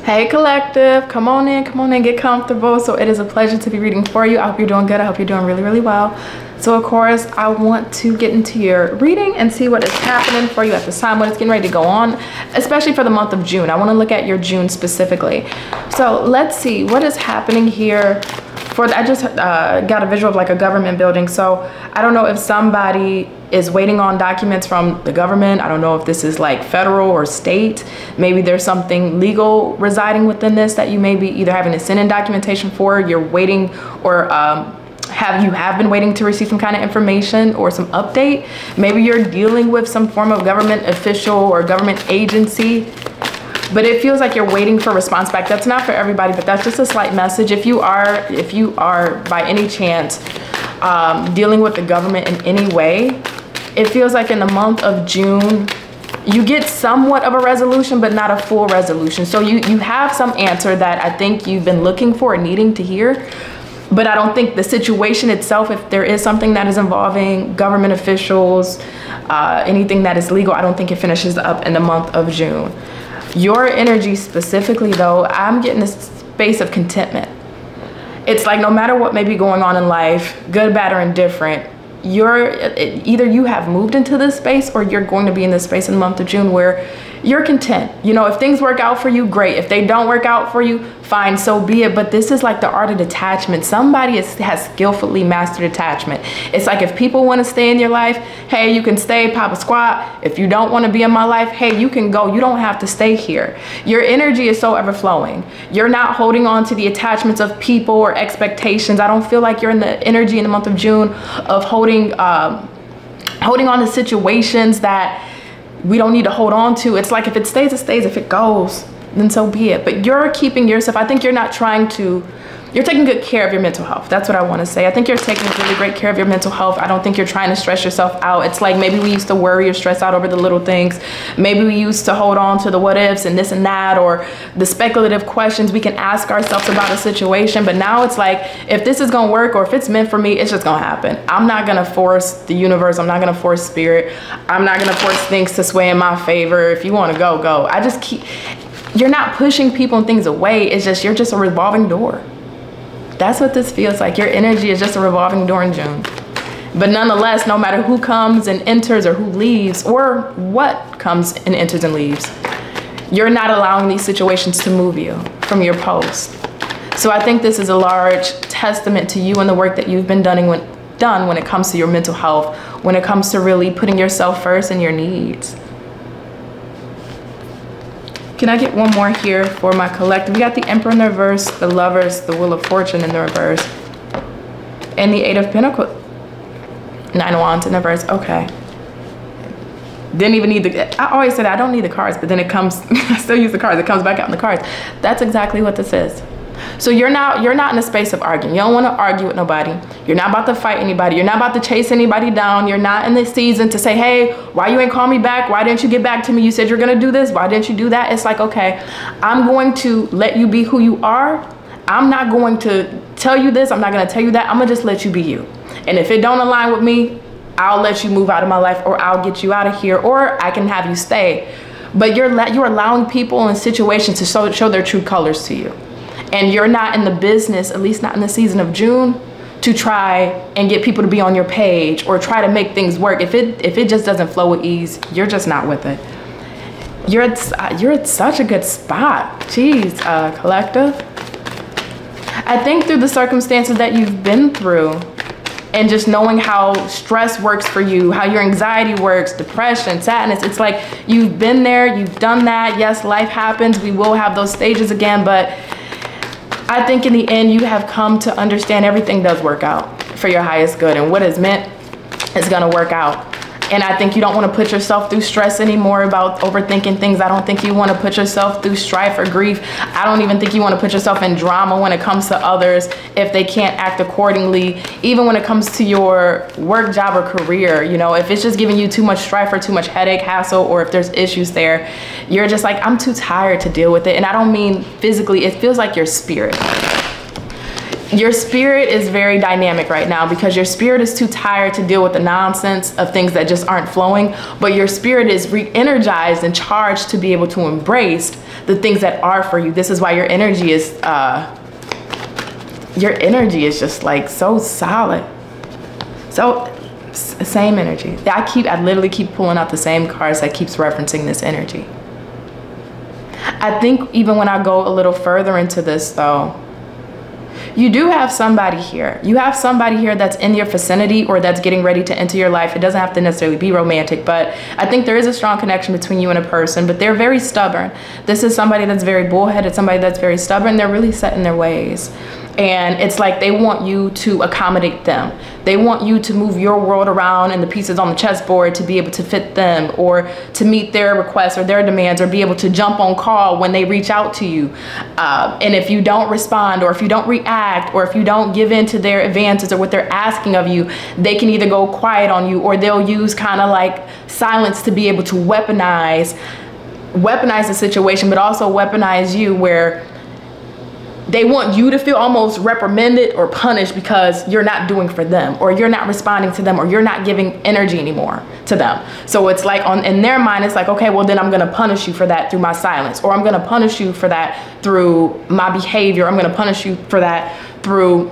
Hey collective, come on in, get comfortable. So it is a pleasure to be reading for you. I hope you're doing good. I hope you're doing really, really well. So of course, I want to get into your reading and see what is happening for you at this time, what is getting ready to go on, especially for the month of June. I want to look at your June specifically. So let's see what is happening here. I just got a visual of like a government building. So I don't know if somebody is waiting on documents from the government. I don't know if this is like federal or state. Maybe there's something legal residing within this that you may be either having to send in documentation for, you're waiting, or have been waiting to receive some kind of information or some update. Maybe you're dealing with some form of government official or government agency, but it feels like you're waiting for response back. That's not for everybody, but that's just a slight message. If you are by any chance dealing with the government in any way, it feels like in the month of June, you get somewhat of a resolution, but not a full resolution. So you have some answer that I think you've been looking for and needing to hear, but I don't think the situation itself, if there is something that is involving government officials, anything that is legal, I don't think it finishes up in the month of June. Your energy specifically though, I'm getting this space of contentment. It's like no matter what may be going on in life, good, bad, or indifferent, either you have moved into this space or you're going to be in this space in the month of June where you're content. You know, if things work out for you, great. If they don't work out for you, fine, so be it. But this is like the art of detachment. Somebody has skillfully mastered detachment. It's like if people want to stay in your life, hey, you can stay, pop a squat. If you don't want to be in my life, hey, you can go. You don't have to stay here. Your energy is so ever flowing. You're not holding on to the attachments of people or expectations. I don't feel like you're in the energy in the month of June of holding on to situations that we don't need to hold on to. It's like if it stays, it stays. If it goes, then so be it. But you're keeping yourself, I think you're not trying to, you're taking good care of your mental health. That's what I want to say. I think you're taking really great care of your mental health. I don't think you're trying to stress yourself out. It's like maybe we used to worry or stress out over the little things. Maybe we used to hold on to the what ifs and this and that, or the speculative questions we can ask ourselves about a situation. But now it's like, if this is going to work or if it's meant for me, it's just going to happen. I'm not going to force the universe. I'm not going to force spirit. I'm not going to force things to sway in my favor. If you want to go, go. I just keep, you're not pushing people and things away. It's just, you're just a revolving door. That's what this feels like. Your energy is just a revolving door in June. But nonetheless, no matter who comes and enters or who leaves or what comes and enters and leaves, you're not allowing these situations to move you from your post. So I think this is a large testament to you and the work that you've been done when it comes to your mental health, when it comes to really putting yourself first and your needs. Can I get one more here for my collective? We got the Emperor in the reverse, the Lovers, the Wheel of Fortune in the reverse, and the Eight of Pentacles. 9 of Wands in the reverse. Okay. Didn't even need the, I always said I don't need the cards, but then it comes, I still use the cards. It comes back out in the cards. That's exactly what this is. So you're not in a space of arguing. You don't want to argue with nobody. You're not about to fight anybody. You're not about to chase anybody down. You're not in this season to say, hey, why you ain't call me back? Why didn't you get back to me? You said you're going to do this. Why didn't you do that? It's like, okay, I'm going to let you be who you are. I'm not going to tell you this. I'm not going to tell you that. I'm going to just let you be you. And if it don't align with me, I'll let you move out of my life, or I'll get you out of here, or I can have you stay. But you're allowing people in situations to show their true colors to you. And you're not in the business, at least not in the season of June, to try and get people to be on your page or try to make things work. If it just doesn't flow with ease, you're just not with it. You're at such a good spot. Jeez, collective. I think through the circumstances that you've been through, and just knowing how stress works for you, how your anxiety works, depression, sadness, it's like you've been there, you've done that. Yes, life happens. We will have those stages again, but I think in the end, you have come to understand everything does work out for your highest good, and what is meant is going to work out. And I think you don't want to put yourself through stress anymore about overthinking things. I don't think you want to put yourself through strife or grief. I don't even think you want to put yourself in drama when it comes to others if they can't act accordingly. Even when it comes to your work, job, or career, you know, if it's just giving you too much strife or too much headache, hassle, or if there's issues there, you're just like, I'm too tired to deal with it. And I don't mean physically, it feels like your spirit. Your spirit is very dynamic right now because your spirit is too tired to deal with the nonsense of things that just aren't flowing, but your spirit is re-energized and charged to be able to embrace the things that are for you. This is why your energy is just like so solid. So same energy. I literally keep pulling out the same cards that keeps referencing this energy. I think even when I go a little further into this though, you do have somebody here. You have somebody here that's in your vicinity or that's getting ready to enter your life. It doesn't have to necessarily be romantic, but I think there is a strong connection between you and a person, but they're very stubborn. This is somebody that's very bullheaded, somebody that's very stubborn. They're really set in their ways. And it's like they want you to accommodate them. They want you to move your world around and the pieces on the chessboard to be able to fit them or to meet their requests or their demands or be able to jump on call when they reach out to you. And if you don't respond or if you don't react or if you don't give in to their advances or what they're asking of you, they can either go quiet on you or they'll use kind of like silence to be able to weaponize the situation, but also weaponize you where they want you to feel almost reprimanded or punished because you're not doing for them or you're not responding to them or you're not giving energy anymore to them. So it's like in their mind, it's like, okay, well then I'm going to punish you for that through my silence, or I'm going to punish you for that through my behavior. I'm going to punish you for that through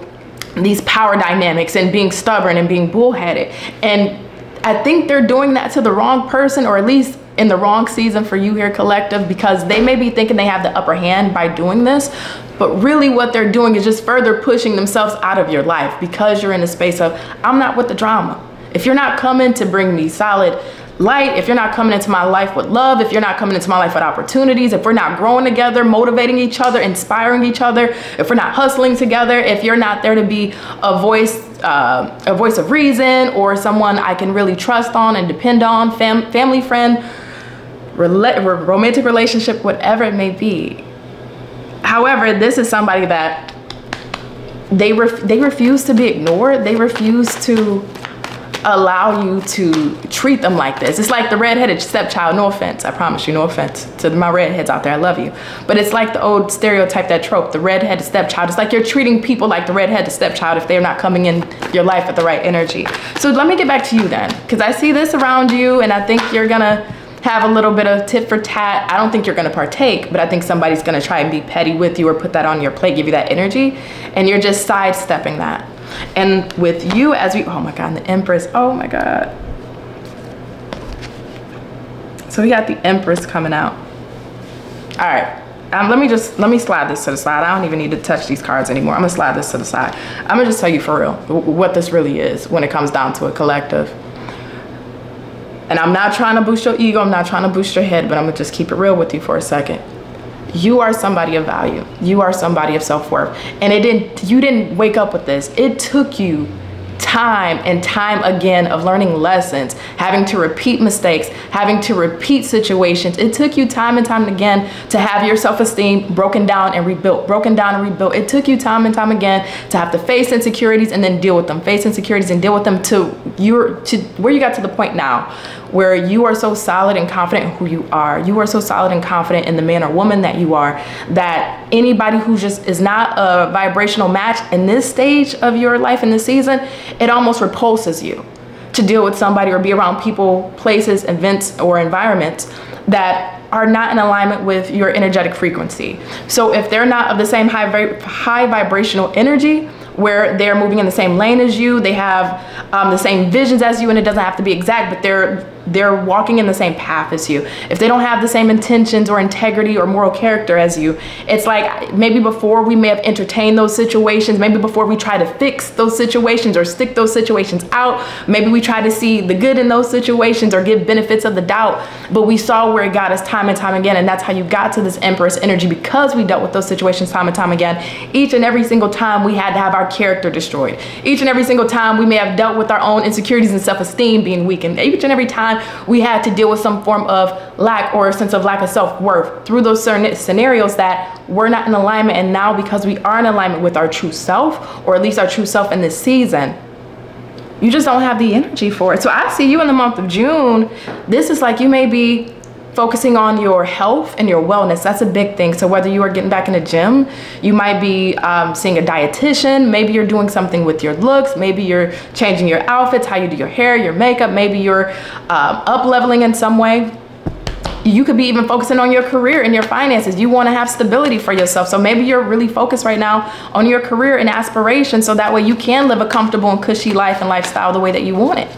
these power dynamics and being stubborn and being bullheaded. And I think they're doing that to the wrong person, or at least in the wrong season for you here, collective, because they may be thinking they have the upper hand by doing this, but really what they're doing is just further pushing themselves out of your life because you're in a space of, I'm not with the drama. If you're not coming to bring me solid light, if you're not coming into my life with love, if you're not coming into my life with opportunities, if we're not growing together, motivating each other, inspiring each other, if we're not hustling together, if you're not there to be a voice of reason or someone I can really trust on and depend on, family, friend, romantic relationship, whatever it may be. However, this is somebody that they refuse to be ignored. They refuse to allow you to treat them like this. It's like the redheaded stepchild. No offense, I promise you, no offense to my redheads out there, I love you. But it's like the old stereotype, that trope, the redheaded stepchild. It's like you're treating people like the redheaded stepchild if they're not coming in your life with the right energy. So let me get back to you then, because I see this around you and I think you're gonna have a little bit of tit for tat. I don't think you're gonna partake, but I think somebody's gonna try and be petty with you or put that on your plate, give you that energy, and you're just sidestepping that. And with you, as we, oh my God, the Empress, oh my God. So we got the Empress coming out. All right, let me slide this to the side. I don't even need to touch these cards anymore. I'm gonna slide this to the side. I'm gonna just tell you for real what this really is when it comes down to a collective. And I'm not trying to boost your ego, I'm not trying to boost your head, but I'm gonna just keep it real with you for a second. You are somebody of value. You are somebody of self-worth. And you didn't wake up with this. It took you time and time again of learning lessons, having to repeat mistakes, having to repeat situations. It took you time and time again to have your self-esteem broken down and rebuilt, broken down and rebuilt. It took you time and time again to have to face insecurities and then deal with them, face insecurities and deal with them to where you got to the point now where you are so solid and confident in who you are. You are so solid and confident in the man or woman that you are, that anybody who just is not a vibrational match in this stage of your life in this season, it almost repulses you to deal with somebody or be around people, places, events, or environments that are not in alignment with your energetic frequency. So if they're not of the same high vibrational energy, where they're moving in the same lane as you, they have the same visions as you, and it doesn't have to be exact, but they're walking in the same path as you. If they don't have the same intentions or integrity or moral character as you, it's like maybe before we may have entertained those situations, maybe before we try to fix those situations or stick those situations out, maybe we try to see the good in those situations or give benefits of the doubt, but we saw where it got us time and time again, and that's how you got to this Empress energy, because we dealt with those situations time and time again. Each and every single time we had to have our character destroyed. Each and every single time we may have dealt with our own insecurities and self-esteem being weakened. Each and every time we had to deal with some form of lack or a sense of lack of self-worth through those certain scenarios that we're not in alignment. And now, because we are in alignment with our true self, or at least our true self in this season, you just don't have the energy for it. So I see you in the month of June. This is like you may be focusing on your health and your wellness. That's a big thing. So whether you are getting back in the gym, you might be seeing a dietitian, maybe you're doing something with your looks, maybe you're changing your outfits, how you do your hair, your makeup, maybe you're up leveling in some way. You could be even focusing on your career and your finances. You want to have stability for yourself. So maybe you're really focused right now on your career and aspirations, so that way you can live a comfortable and cushy life and lifestyle the way that you want it.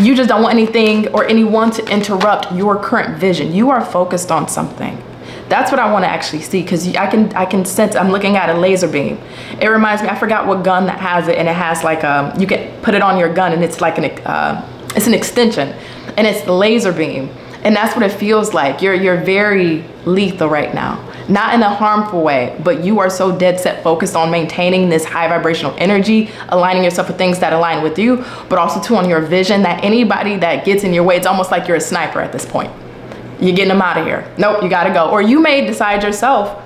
You just don't want anything or anyone to interrupt your current vision. You are focused on something. That's what I want to actually see, because I can sense, I'm looking at a laser beam. It reminds me, I forgot what gun that has it, and it has like you can put it on your gun, and it's like it's an extension, and it's the laser beam. And that's what it feels like. You're very lethal right now. Not in a harmful way, but you are so dead set focused on maintaining this high vibrational energy, aligning yourself with things that align with you, but also too on your vision, that anybody that gets in your way, it's almost like you're a sniper at this point. You're getting them out of here. Nope, you gotta go. Or you may decide yourself,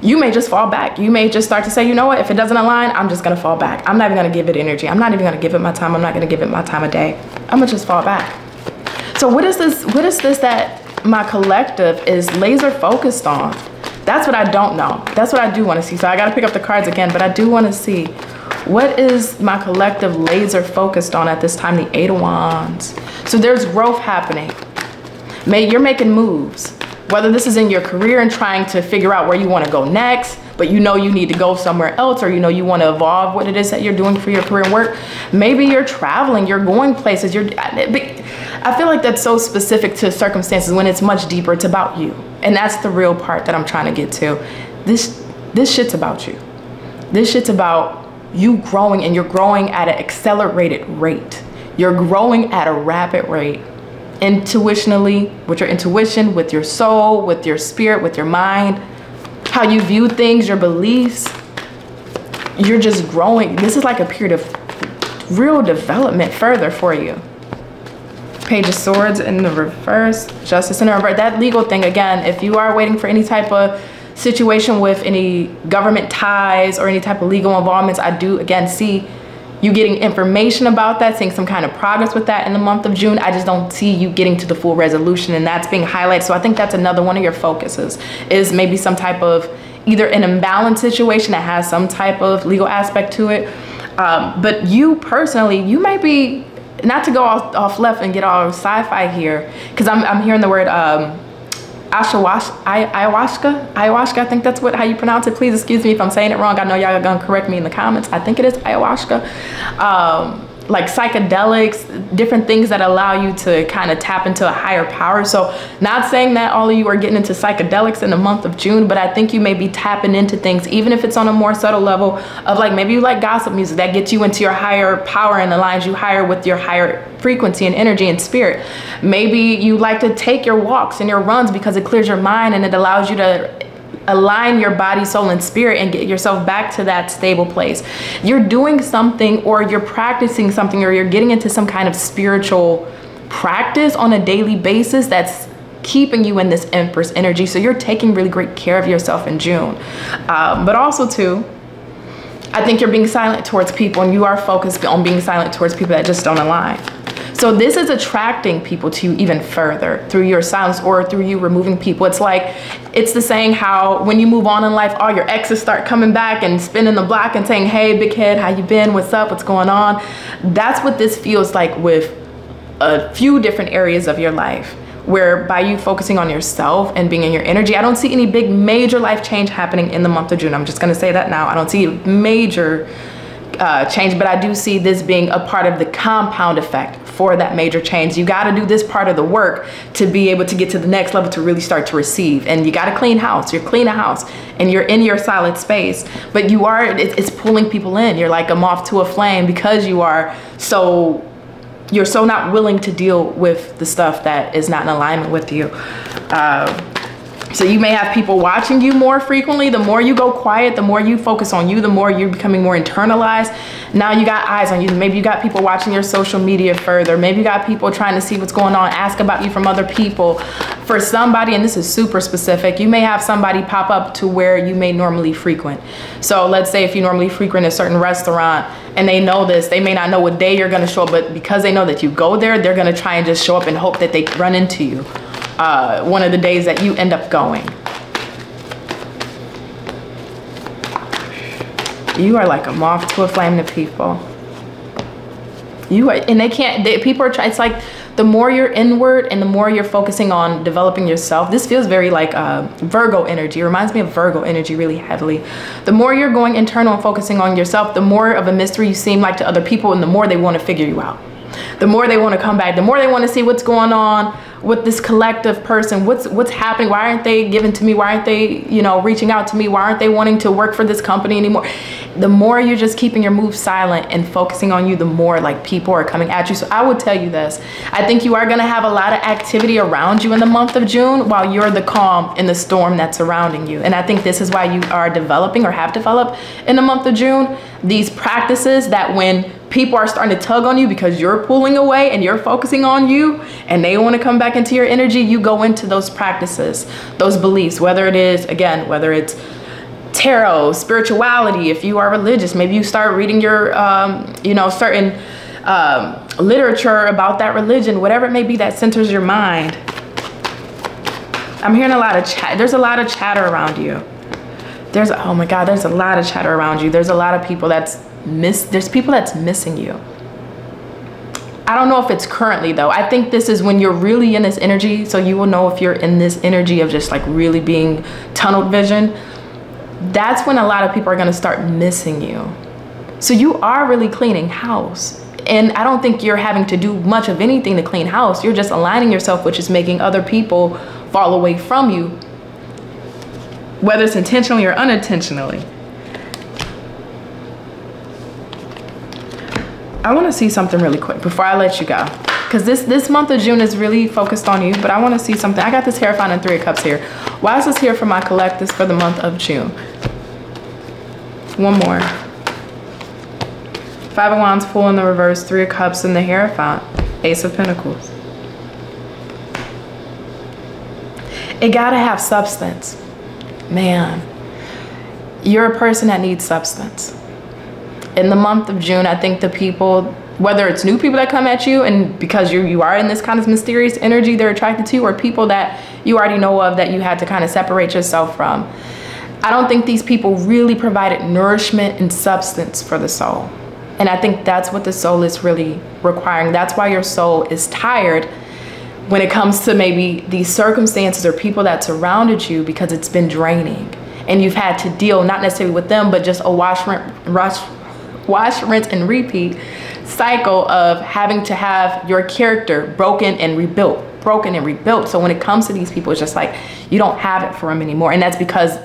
you may just fall back. You may just start to say, you know what, if it doesn't align, I'm just gonna fall back. I'm not even gonna give it energy. I'm not even gonna give it my time. I'm not gonna give it my time of day. I'm gonna just fall back. So what is this that my collective is laser focused on? That's what I don't know. That's what I do want to see. So I got to pick up the cards again, but I do want to see, what is my collective laser focused on at this time? The Eight of Wands. So there's growth happening. You're making moves, whether this is in your career and trying to figure out where you want to go next, but you know you need to go somewhere else, or you know you want to evolve what it is that you're doing for your career and work. Maybe you're traveling, you're going places. I feel like that's so specific to circumstances when it's much deeper. It's about you. And that's the real part that I'm trying to get to. This shit's about you. This shit's about you growing, and you're growing at an accelerated rate. You're growing at a rapid rate. Intuitionally, with your intuition, with your soul, with your spirit, with your mind, how you view things, your beliefs. You're just growing. This is like a period of real development further for you. Page of Swords in the reverse, Justice in the reverse. That legal thing, again, if you are waiting for any type of situation with any government ties or any type of legal involvements, I do again see you getting information about that, seeing some kind of progress with that in the month of June. I just don't see you getting to the full resolution, and that's being highlighted. So I think that's another one of your focuses, is maybe some type of either an imbalanced situation that has some type of legal aspect to it. But you personally, you might be, not to go off left and get all sci-fi here, because I'm hearing the word ayahuasca, I think that's how you pronounce it. Please excuse me if I'm saying it wrong. I know y'all are gonna correct me in the comments. I think it is ayahuasca. Like psychedelics, different things that allow you to kind of tap into a higher power. So not saying that all of you are getting into psychedelics in the month of June, but I think you may be tapping into things, even if it's on a more subtle level of, like, maybe you like gossip music that gets you into your higher power and aligns you higher with your higher frequency and energy and spirit. Maybe you like to take your walks and your runs because it clears your mind and it allows you to align your body, soul, and spirit and get yourself back to that stable place. You're doing something, or you're practicing something, or you're getting into some kind of spiritual practice on a daily basis that's keeping you in this Empress energy. So you're taking really great care of yourself in June. But also too, I think you're being silent towards people, and you are focused on being silent towards people that just don't align. So this is attracting people to you even further through your silence, or through you removing people. It's like, it's the saying how when you move on in life, all your exes start coming back and spinning the block and saying, hey, big head, how you been? What's up? What's going on? That's what this feels like with a few different areas of your life, where by you focusing on yourself and being in your energy, I don't see any big major life change happening in the month of June. I'm just gonna say that now. I don't see a major change, but I do see this being a part of the compound effect for that major change. You got to do this part of the work to be able to get to the next level, to really start to receive. And you got to clean house. You're clean a house and you're in your solid space, but you are, it's pulling people in. You're like a moth to a flame, because you're so not willing to deal with the stuff that is not in alignment with you. So you may have people watching you more frequently. The more you go quiet, the more you focus on you, the more you're becoming more internalized. Now you got eyes on you. Maybe you got people watching your social media further. Maybe you got people trying to see what's going on, ask about you from other people. For somebody, and this is super specific, you may have somebody pop up to where you may normally frequent. So let's say if you normally frequent a certain restaurant and they know this, they may not know what day you're gonna show up, but because they know that you go there, they're gonna try and just show up and hope that they run into you. one of the days that you end up going. You are like a moth to a flame to people. You are, and people are trying, it's like the more you're inward and the more you're focusing on developing yourself. This feels very like Virgo energy. It reminds me of Virgo energy really heavily. The more you're going internal and focusing on yourself, the more of a mystery you seem like to other people, and the more they want to figure you out. The more they want to come back, the more they want to see what's going on with this collective person. What's happening? Why aren't they giving to me? Why aren't they, you know, reaching out to me? Why aren't they wanting to work for this company anymore? The more you're just keeping your moves silent and focusing on you, the more like people are coming at you. So I would tell you this. I think you are going to have a lot of activity around you in the month of June while you're the calm in the storm that's surrounding you. And I think this is why you are developing or have developed in the month of June these practices that when people are starting to tug on you because you're pulling away and you're focusing on you and they want to come back into your energy, you go into those practices, those beliefs, whether it is, again, whether it's tarot, spirituality, if you are religious, maybe you start reading your, you know, certain literature about that religion, whatever it may be that centers your mind. I'm hearing a lot of chat. There's a lot of chatter around you. Oh my God, there's a lot of chatter around you. There's a lot of people there's people that's missing you. I don't know if it's currently though. I think this is when you're really in this energy. So you will know if you're in this energy of just like really being tunnel vision. That's when a lot of people are going to start missing you. So you are really cleaning house. And I don't think you're having to do much of anything to clean house. You're just aligning yourself, which is making other people fall away from you, whether it's intentionally or unintentionally. I want to see something really quick before I let you go, because this month of June is really focused on you, but I want to see something. I got this Hierophant and Three of Cups here. Why is this here for my collectives for the month of June? One more. Five of Wands, Fool in the reverse, Three of Cups in the Hierophant, Ace of Pentacles. It gotta have substance. Man, you're a person that needs substance. In the month of June, I think the people, whether it's new people that come at you and because you are in this kind of mysterious energy they're attracted to, or people that you already know of that you had to kind of separate yourself from, I don't think these people really provided nourishment and substance for the soul. And I think that's what the soul is really requiring. That's why your soul is tired when it comes to maybe these circumstances or people that surrounded you, because it's been draining and you've had to deal not necessarily with them, but just a wash, rinse, and repeat cycle of having to have your character broken and rebuilt. So when it comes to these people, it's just like you don't have it for them anymore. And that's because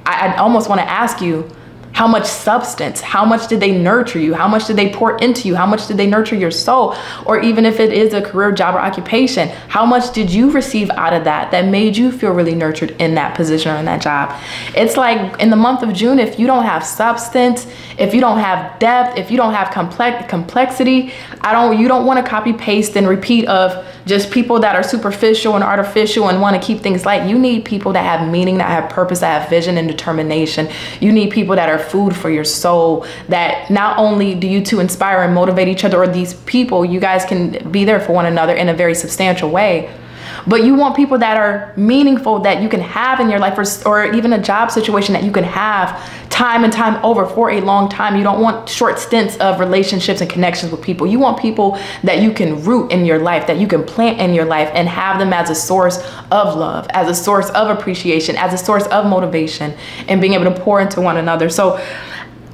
I almost want to ask you, how much substance, how much did they nurture you? How much did they pour into you? How much did they nurture your soul? Or even if it is a career, job, or occupation, how much did you receive out of that made you feel really nurtured in that position or in that job? It's like in the month of June, if you don't have substance, if you don't have depth, if you don't have complexity, you don't want to copy, paste, and repeat of just people that are superficial and artificial and want to keep things light. You need people that have meaning, that have purpose, that have vision and determination. You need people that are food for your soul, that not only do you two inspire and motivate each other, or these people, you guys can be there for one another in a very substantial way, but you want people that are meaningful, that you can have in your life, or even a job situation that you can have time and time over for a long time. You don't want short stints of relationships and connections with people. You want people that you can root in your life, that you can plant in your life and have them as a source of love, as a source of appreciation, as a source of motivation, and being able to pour into one another. So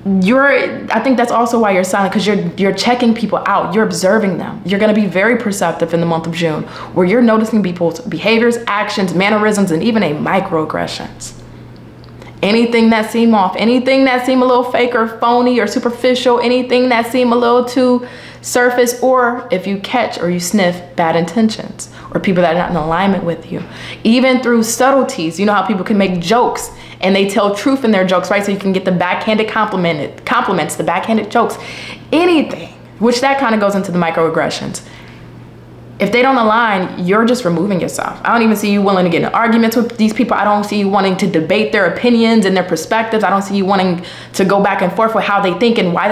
I think that's also why you're silent, because you're checking people out, you're observing them. You're going to be very perceptive in the month of June, where you're noticing people's behaviors, actions, mannerisms, and even microaggressions. Anything that seem off, anything that seem a little fake or phony or superficial, anything that seem a little too surface, or if you catch or you sniff bad intentions or people that are not in alignment with you, even through subtleties. You know how people can make jokes and they tell truth in their jokes, right? So you can get the backhanded compliments, the backhanded jokes, anything, which that kind of goes into the microaggressions. If they don't align, you're just removing yourself. I don't even see you willing to get in arguments with these people. I don't see you wanting to debate their opinions and their perspectives. I don't see you wanting to go back and forth with how they think and why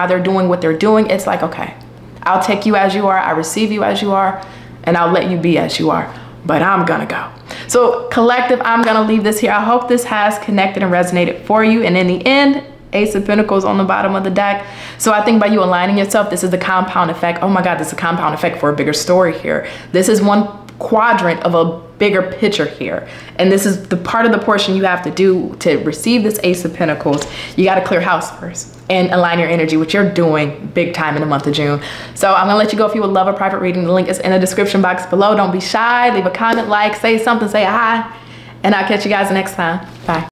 they're doing what they're doing. It's like, okay, I'll take you as you are. I receive you as you are, and I'll let you be as you are. but I'm gonna go. So collective, I'm gonna leave this here. I hope this has connected and resonated for you. And in the end, Ace of Pentacles on the bottom of the deck. So I think by you aligning yourself, this is the compound effect. Oh my God, this is a compound effect for a bigger story here. This is one quadrant of a bigger picture here. And this is the part of the portion you have to do to receive this Ace of Pentacles. You got to clear house first and align your energy, which you're doing big time in the month of June. So I'm gonna let you go. If you would love a private reading, the link is in the description box below. Don't be shy, leave a comment, like, say something, say hi, and I'll catch you guys next time. Bye.